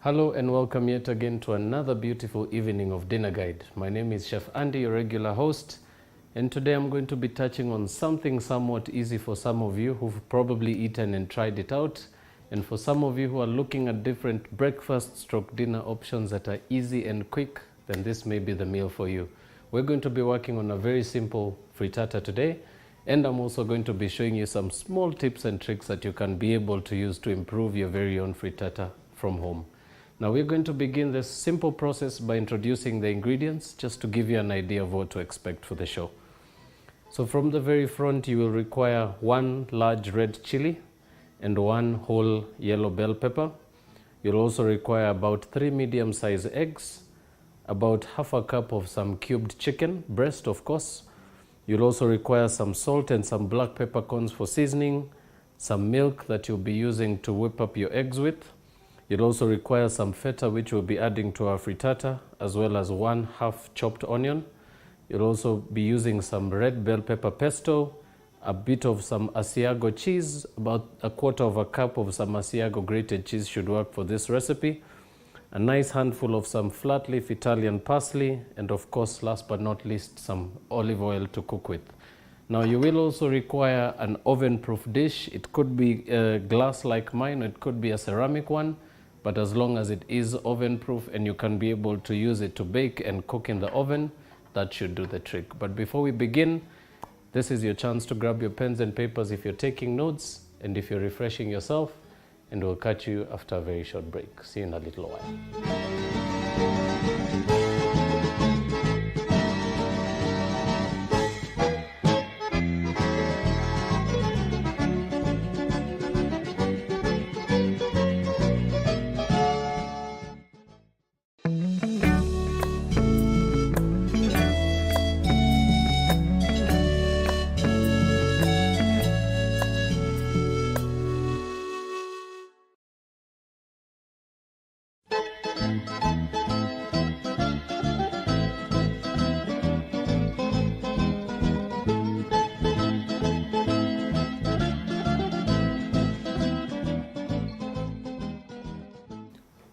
Hello and welcome yet again to another beautiful evening of Dinner Guide. My name is Chef Andy, your regular host, and today I'm going to be touching on something somewhat easy for some of you who've probably eaten and tried it out, and for some of you who are looking at different breakfast/dinner options that are easy and quick, then this may be the meal for you. We're going to be working on a very simple frittata today, and I'm also going to be showing you some small tips and tricks that you can be able to use to improve your very own frittata from home. Now we're going to begin this simple process by introducing the ingredients just to give you an idea of what to expect for the show. So from the very front you will require 1 large red chili and 1 whole yellow bell pepper. You'll also require about 3 medium-sized eggs, about half a cup of some cubed chicken, breast of course. You'll also require some salt and some black peppercorns for seasoning, some milk that you'll be using to whip up your eggs with. You'll also require some feta, which we'll be adding to our frittata, as well as 1/2 chopped onion. You'll also be using some red bell pepper pesto, a bit of some Asiago cheese, about 1/4 cup of some Asiago grated cheese should work for this recipe, a nice handful of some flat leaf Italian parsley, and of course, last but not least, some olive oil to cook with. Now you will also require an oven-proof dish. It could be glass like mine, or it could be a ceramic one, but as long as it is oven-proof and you can be able to use it to bake and cook in the oven, that should do the trick. But before we begin, this is your chance to grab your pens and papers if you're taking notes and if you're refreshing yourself, and we'll catch you after a very short break. See you in a little while.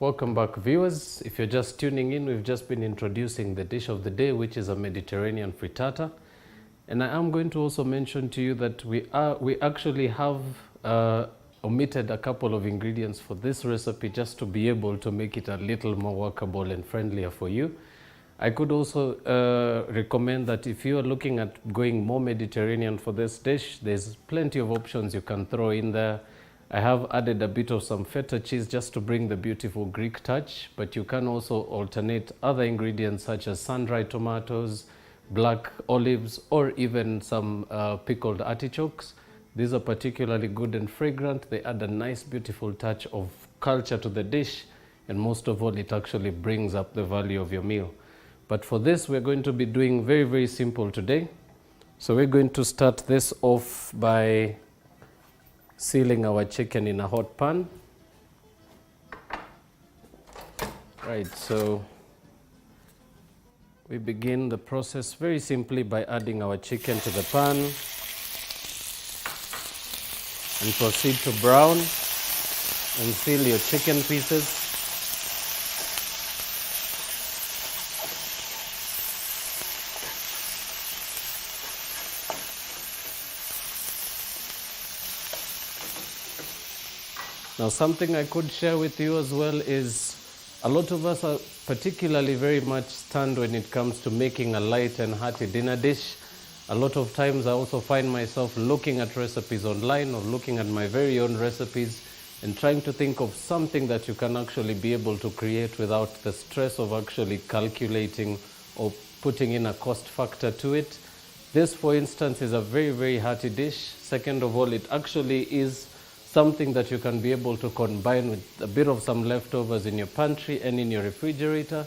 Welcome back, viewers. If you're just tuning in, we've just been introducing the dish of the day, which is a Mediterranean frittata. And I am going to also mention to you that we actually have omitted a couple of ingredients for this recipe just to be able to make it a little more workable and friendlier for you. I could also recommend that if you are looking at going more Mediterranean for this dish, there's plenty of options you can throw in there. I have added a bit of some feta cheese just to bring the beautiful Greek touch, but you can also alternate other ingredients such as sun-dried tomatoes, black olives, or even some pickled artichokes. These are particularly good and fragrant. They add a nice, beautiful touch of culture to the dish, and most of all, it actually brings up the value of your meal. But for this, we're going to be doing very, very simple today. So we're going to start this off by sealing our chicken in a hot pan. Right, so we begin the process very simply by adding our chicken to the pan and proceed to brown and seal your chicken pieces. Now, something I could share with you as well is a lot of us are particularly very much stunned when it comes to making a light and hearty dinner dish. A lot of times I also find myself looking at recipes online or looking at my very own recipes and trying to think of something that you can actually be able to create without the stress of actually calculating or putting in a cost factor to it. This, for instance, is a very, very hearty dish. Second of all, it actually is something that you can be able to combine with a bit of some leftovers in your pantry and in your refrigerator.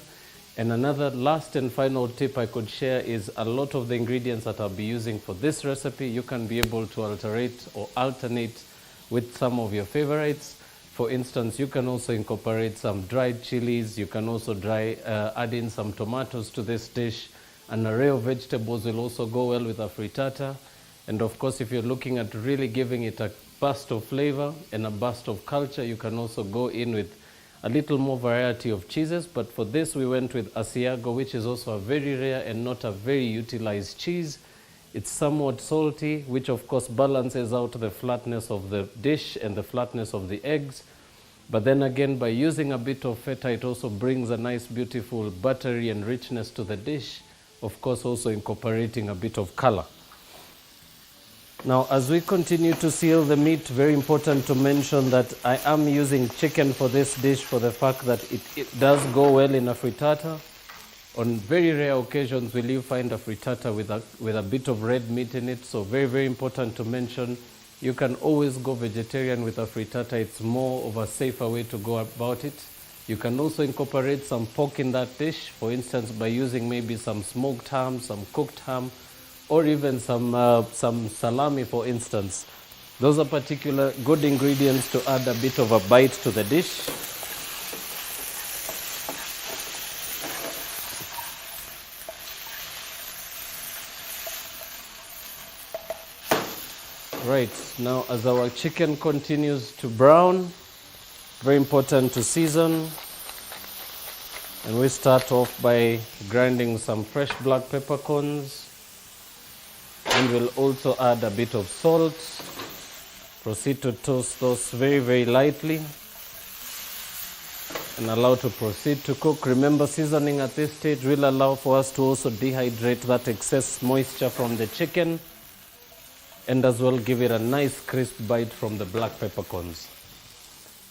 And another last and final tip I could share is a lot of the ingredients that I'll be using for this recipe, you can be able to alterate or alternate with some of your favorites. For instance, you can also incorporate some dried chilies. You can also add in some tomatoes to this dish. An array of vegetables will also go well with a frittata. And of course, if you're looking at really giving it a burst of flavor and a burst of culture, you can also go in with a little more variety of cheeses. But for this, we went with Asiago, which is also a very rare and not a very utilized cheese. It's somewhat salty, which of course balances out the flatness of the dish and the flatness of the eggs. But then again, by using a bit of feta, it also brings a nice, beautiful buttery and richness to the dish. Of course, also incorporating a bit of color. Now, as we continue to seal the meat, very important to mention that I am using chicken for this dish for the fact that it does go well in a frittata. On very rare occasions will you find a frittata with a bit of red meat in it. So very, very important to mention. You can always go vegetarian with a frittata. It's more of a safer way to go about it. You can also incorporate some pork in that dish, for instance, by using maybe some smoked ham, some cooked ham, or even some salami, for instance. Those are particular good ingredients to add a bit of a bite to the dish. Right, now as our chicken continues to brown, very important to season. And we start off by grinding some fresh black peppercorns. And we'll also add a bit of salt. Proceed to toast those very, very lightly. And allow to proceed to cook. Remember, seasoning at this stage will allow for us to also dehydrate that excess moisture from the chicken. And as well give it a nice crisp bite from the black peppercorns.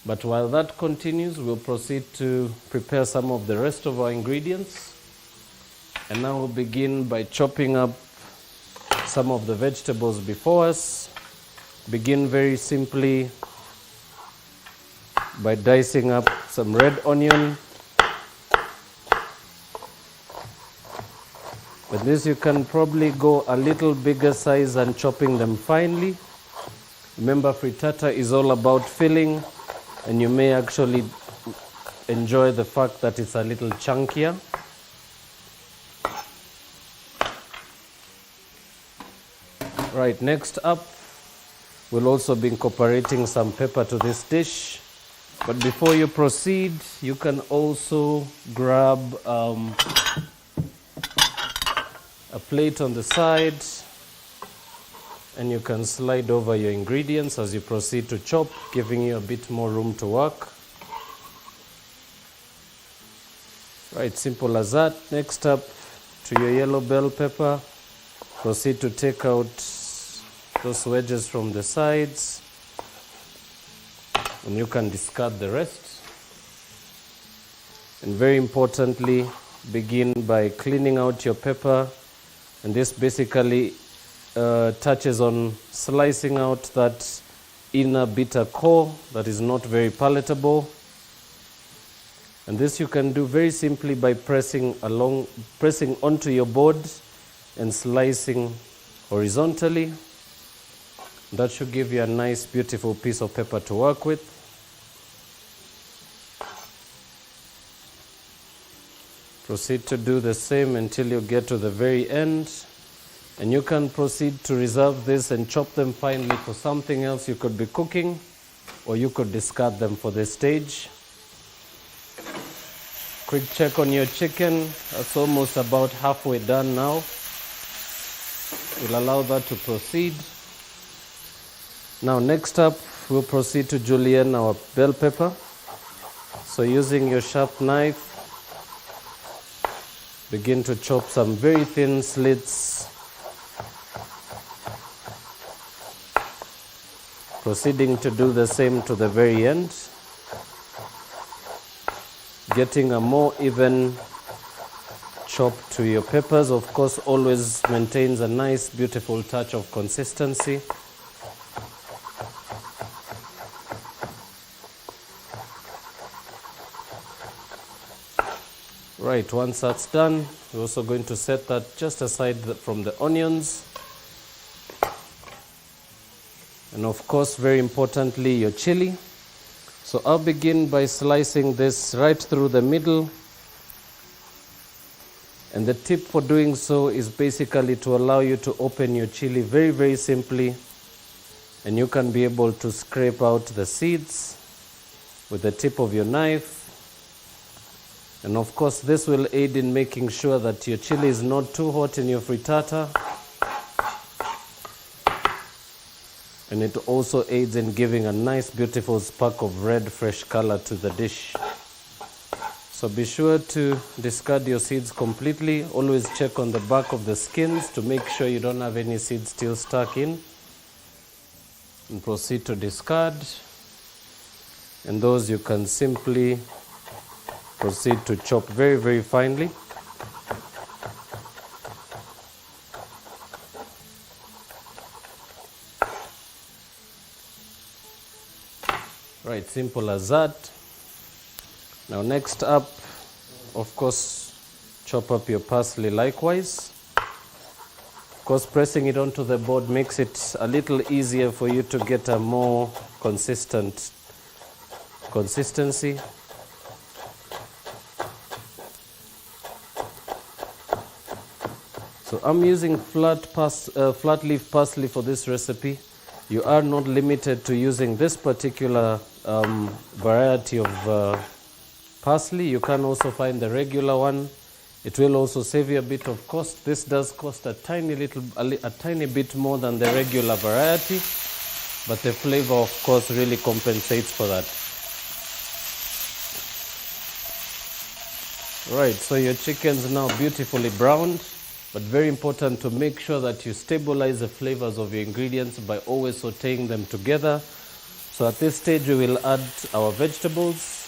But while that continues, we'll proceed to prepare some of the rest of our ingredients. And now we'll begin by chopping up some of the vegetables before us. Begin very simply by dicing up some red onion. With this, you can probably go a little bigger size and chopping them finely. Remember, frittata is all about filling, and you may actually enjoy the fact that it's a little chunkier. Right, next up, we'll also be incorporating some pepper to this dish. But before you proceed, you can also grab a plate on the side, and you can slide over your ingredients as you proceed to chop, giving you a bit more room to work. Right, simple as that. Next up, to your yellow bell pepper, proceed to take out those wedges from the sides, and you can discard the rest. And very importantly, begin by cleaning out your pepper. And this basically touches on slicing out that inner bitter core that is not very palatable. And this you can do very simply by pressing onto your board and slicing horizontally. That should give you a nice, beautiful piece of pepper to work with. Proceed to do the same until you get to the very end. And you can proceed to reserve this and chop them finely for something else you could be cooking, or you could discard them for this stage. Quick check on your chicken. That's almost about halfway done now. We'll allow that to proceed. Now next up, we'll proceed to julienne our bell pepper. So using your sharp knife, begin to chop some very thin slits, proceeding to do the same to the very end, getting a more even chop to your peppers. Of course, always maintains a nice, beautiful touch of consistency. Right, once that's done, we're also going to set that just aside from the onions. And of course, very importantly, your chili. So I'll begin by slicing this right through the middle. And the tip for doing so is basically to allow you to open your chili very, very simply. And you can be able to scrape out the seeds with the tip of your knife. And of course, this will aid in making sure that your chili is not too hot in your frittata. And it also aids in giving a nice, beautiful spark of red, fresh color to the dish. So be sure to discard your seeds completely. Always check on the back of the skins to make sure you don't have any seeds still stuck in. And proceed to discard. And those you can simply proceed to chop very, very finely. Right, simple as that. Now next up, of course, chop up your parsley likewise. Of course, pressing it onto the board makes it a little easier for you to get a more consistent consistency. So I'm using flat leaf parsley for this recipe. You are not limited to using this particular variety of parsley. You can also find the regular one. It will also save you a bit of cost. This does cost a tiny bit more than the regular variety, but the flavor, of course, really compensates for that. Right, so your chicken's now beautifully browned, but very important to make sure that you stabilize the flavors of your ingredients by always sauteing them together. So at this stage, we will add our vegetables.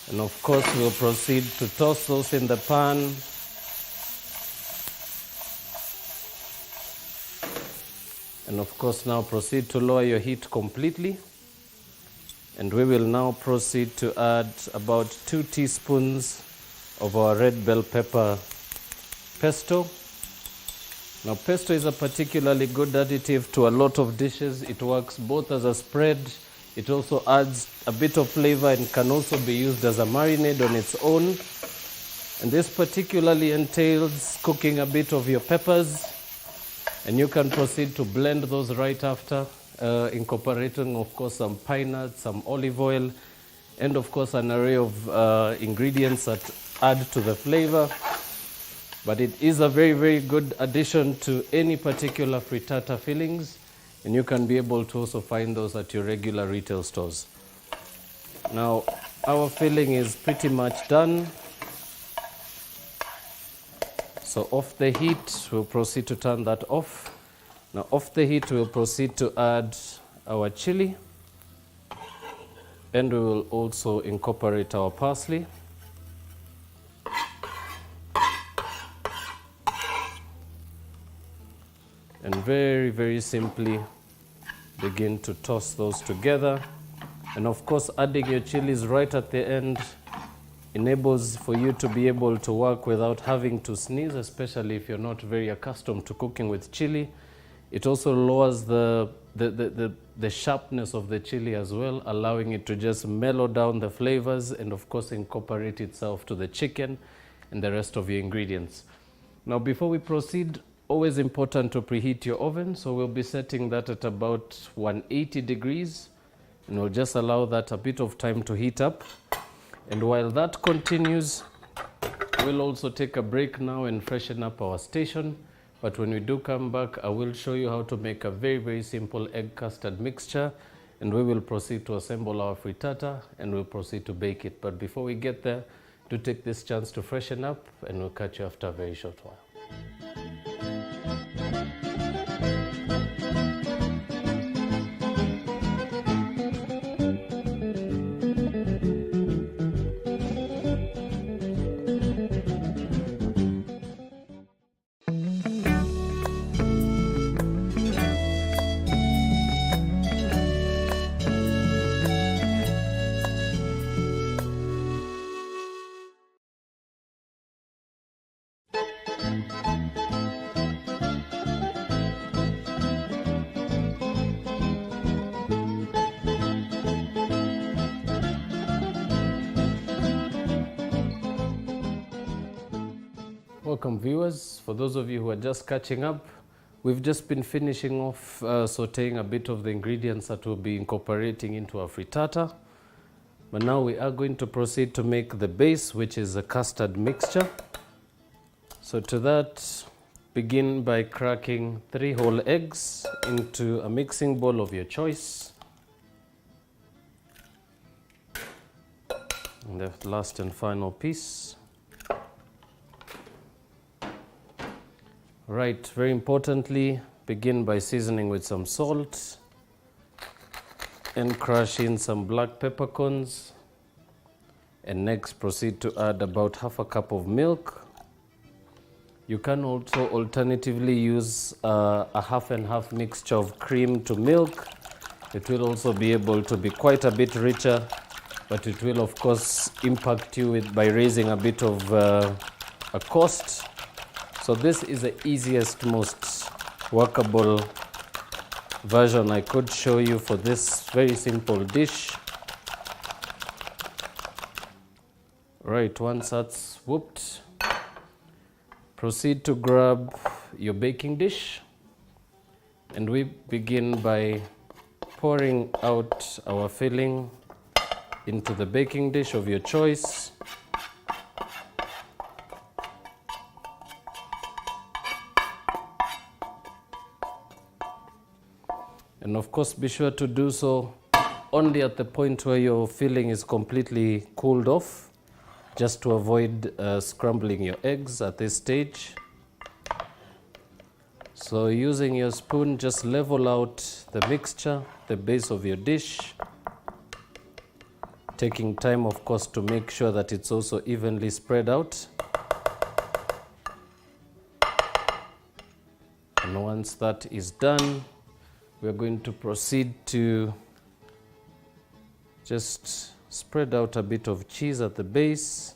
And of course, we'll proceed to toss those in the pan. And of course, now proceed to lower your heat completely. And we will now proceed to add about 2 teaspoons of our red bell pepper pesto. Now, pesto is a particularly good additive to a lot of dishes. It works both as a spread. It also adds a bit of flavor and can also be used as a marinade on its own. And this particularly entails cooking a bit of your peppers. And you can proceed to blend those right after, incorporating, of course, some pine nuts, some olive oil, and of course, an array of ingredients that add to the flavor. But it is a very, very good addition to any particular frittata fillings. And you can be able to also find those at your regular retail stores. Now, our filling is pretty much done. So off the heat, we'll proceed to turn that off. Now, off the heat, we'll proceed to add our chili. And we will also incorporate our parsley. And very, very simply begin to toss those together. And of course, adding your chilies right at the end enables for you to be able to work without having to sneeze, especially if you're not very accustomed to cooking with chili. It also lowers the sharpness of the chili as well, allowing it to just mellow down the flavors and of course incorporate itself to the chicken and the rest of your ingredients. Now, before we proceed, always important to preheat your oven. So we'll be setting that at about 180 degrees. And we'll just allow that a bit of time to heat up. And while that continues, we'll also take a break now and freshen up our station. But when we do come back, I will show you how to make a very, very simple egg custard mixture. And we will proceed to assemble our frittata and we'll proceed to bake it. But before we get there, do take this chance to freshen up and we'll catch you after a very short while. Welcome viewers. For those of you who are just catching up, we've just been finishing off sauteing a bit of the ingredients that we'll be incorporating into our frittata. But now we are going to proceed to make the base, which is a custard mixture. So to that, begin by cracking 3 whole eggs into a mixing bowl of your choice. And the last and final piece. Right, very importantly, begin by seasoning with some salt and crush in some black peppercorns. And next proceed to add about half a cup of milk. You can also alternatively use a half and half mixture of cream to milk. It will also be able to be quite a bit richer, but it will of course impact you by raising a bit of a cost. So this is the easiest, most workable version I could show you for this very simple dish. Right, once that's whooped, proceed to grab your baking dish, and we begin by pouring out our filling into the baking dish of your choice. And of course, be sure to do so only at the point where your filling is completely cooled off, just to avoid scrambling your eggs at this stage. So using your spoon, just level out the mixture, the base of your dish, taking time, of course, to make sure that it's also evenly spread out. And once that is done, we're going to proceed to just spread out a bit of cheese at the base.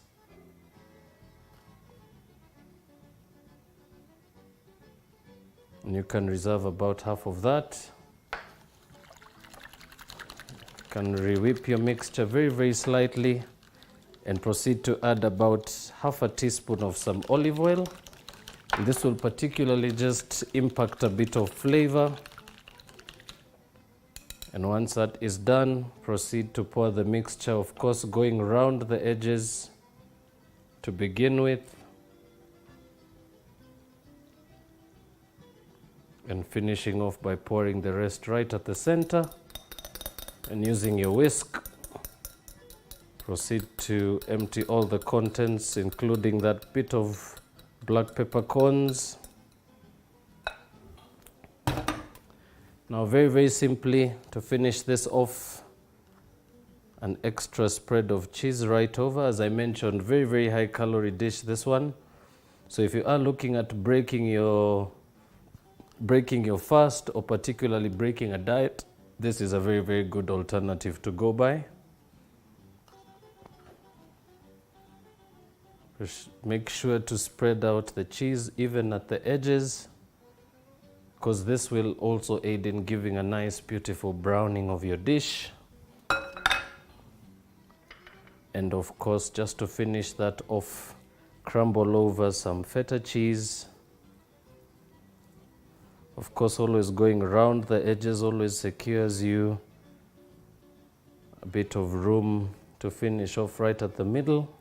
And you can reserve about half of that. You can re-whip your mixture very, very slightly and proceed to add about half a teaspoon of some olive oil. And this will particularly just impact a bit of flavor. And once that is done, proceed to pour the mixture, of course, going around the edges to begin with, and finishing off by pouring the rest right at the center. And using your whisk, proceed to empty all the contents, including that bit of black peppercorns. Now, very, very simply, to finish this off, an extra spread of cheese right over. As I mentioned, very, very high calorie dish, this one. So if you are looking at breaking your fast, or particularly breaking a diet, this is a very, very good alternative to go by. Make sure to spread out the cheese even at the edges, because this will also aid in giving a nice, beautiful browning of your dish. And of course, just to finish that off, crumble over some feta cheese. Of course, always going around the edges always secures you a bit of room to finish off right at the middle.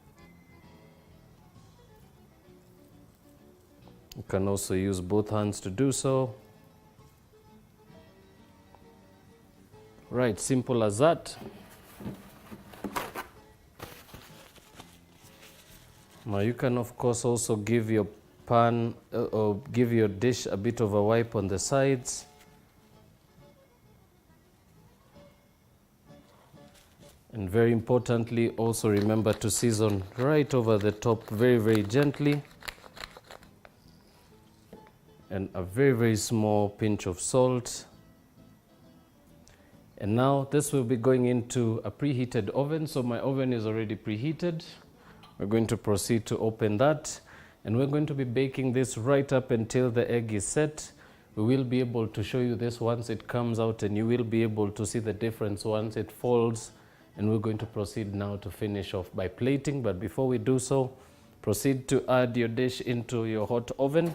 You can also use both hands to do so. Right, simple as that. Now you can of course also give your pan or give your dish a bit of a wipe on the sides. And very importantly, also remember to season right over the top very, very gently. And a very, very small pinch of salt. And now this will be going into a preheated oven. So my oven is already preheated. We're going to proceed to open that. And we're going to be baking this right up until the egg is set. We will be able to show you this once it comes out, and you will be able to see the difference once it folds. And we're going to proceed now to finish off by plating. But before we do so, Proceed to add your dish into your hot oven.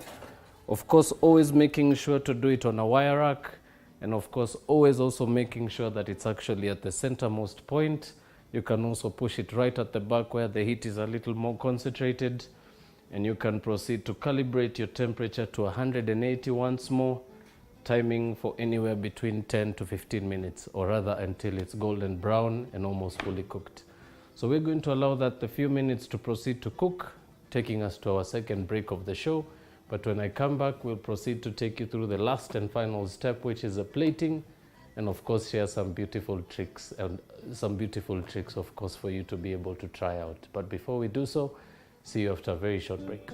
Of course, always making sure to do it on a wire rack, and of course, always also making sure that it's actually at the centermost point. You can also push it right at the back where the heat is a little more concentrated, and you can proceed to calibrate your temperature to 180 once more, timing for anywhere between 10 to 15 minutes, or rather until it's golden brown and almost fully cooked. So we're going to allow that a few minutes to proceed to cook, taking us to our second break of the show. But when I come back, we'll proceed to take you through the last and final step, which is the plating, and of course share some beautiful tricks, of course, for you to be able to try out. But before we do so, see you after a very short break.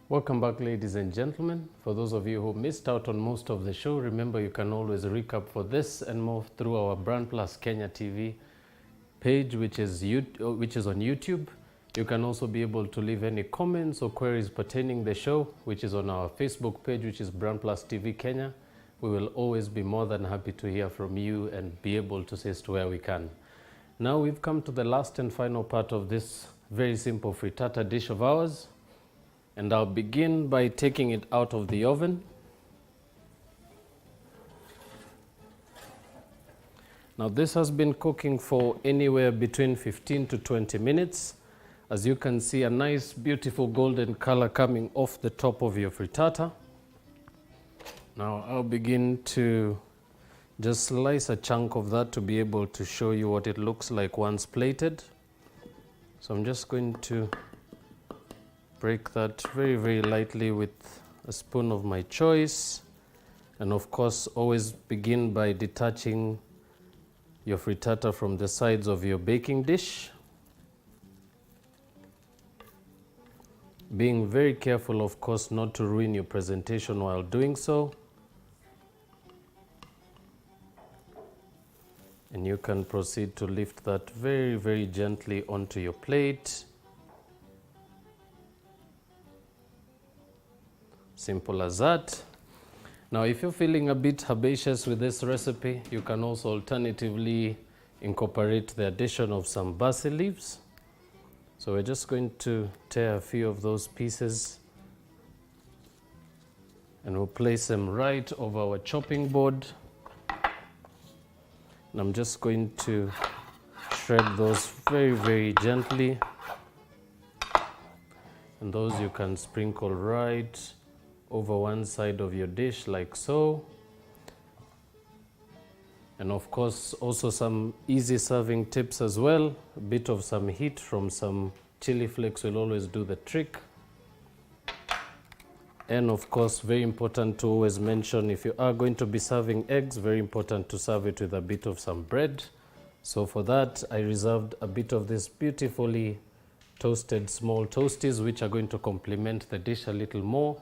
Welcome back, ladies and gentlemen. For those of you who missed out on most of the show, remember you can always recap for this and more through our BrandPlus Kenya TV page, which is on YouTube. You can also be able to leave any comments or queries pertaining the show, which is on our Facebook page, which is BrandPlus TV Kenya. We will always be more than happy to hear from you and be able to assist where we can. Now we've come to the last and final part of this very simple frittata dish of ours. And I'll begin by taking it out of the oven. Now this has been cooking for anywhere between 15 to 20 minutes. As you can see, a nice beautiful golden color coming off the top of your frittata. Now I'll begin to just slice a chunk of that to be able to show you what it looks like once plated. So I'm just going to break that very, very lightly with a spoon of my choice. And of course, always begin by detaching your frittata from the sides of your baking dish. Being very careful, of course, not to ruin your presentation while doing so. And you can proceed to lift that very, very gently onto your plate. Simple as that. Now, if you're feeling a bit herbaceous with this recipe, you can also alternatively incorporate the addition of some basil leaves. So we're just going to tear a few of those pieces and we'll place them right over our chopping board. And I'm just going to shred those very, very gently. And those you can sprinkle right over one side of your dish like so. And of course, also some easy serving tips as well. A bit of some heat from some chili flakes will always do the trick. And of course, very important to always mention, if you are going to be serving eggs, very important to serve it with a bit of some bread. So for that, I reserved a bit of this beautifully toasted small toasties, which are going to complement the dish a little more.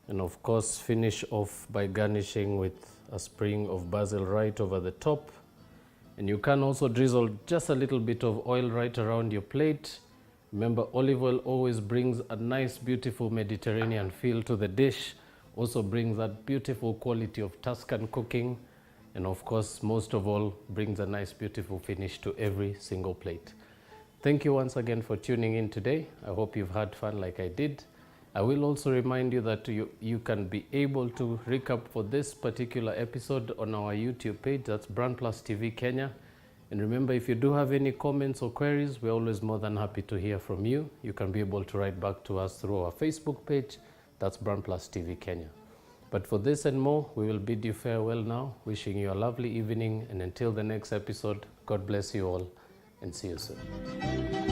And of course, finish off by garnishing with a sprig of basil right over the top. And you can also drizzle just a little bit of oil right around your plate. Remember, olive oil always brings a nice, beautiful Mediterranean feel to the dish. Also brings that beautiful quality of Tuscan cooking. And of course, most of all, brings a nice, beautiful finish to every single plate. Thank you once again for tuning in today. I hope you've had fun like I did. I will also remind you that you can be able to recap for this particular episode on our YouTube page. That's BrandPlus TV Kenya. And remember, if you do have any comments or queries, we're always more than happy to hear from you. You can be able to write back to us through our Facebook page. That's BrandPlus TV Kenya. But for this and more, we will bid you farewell now, wishing you a lovely evening. And until the next episode, God bless you all and see you soon.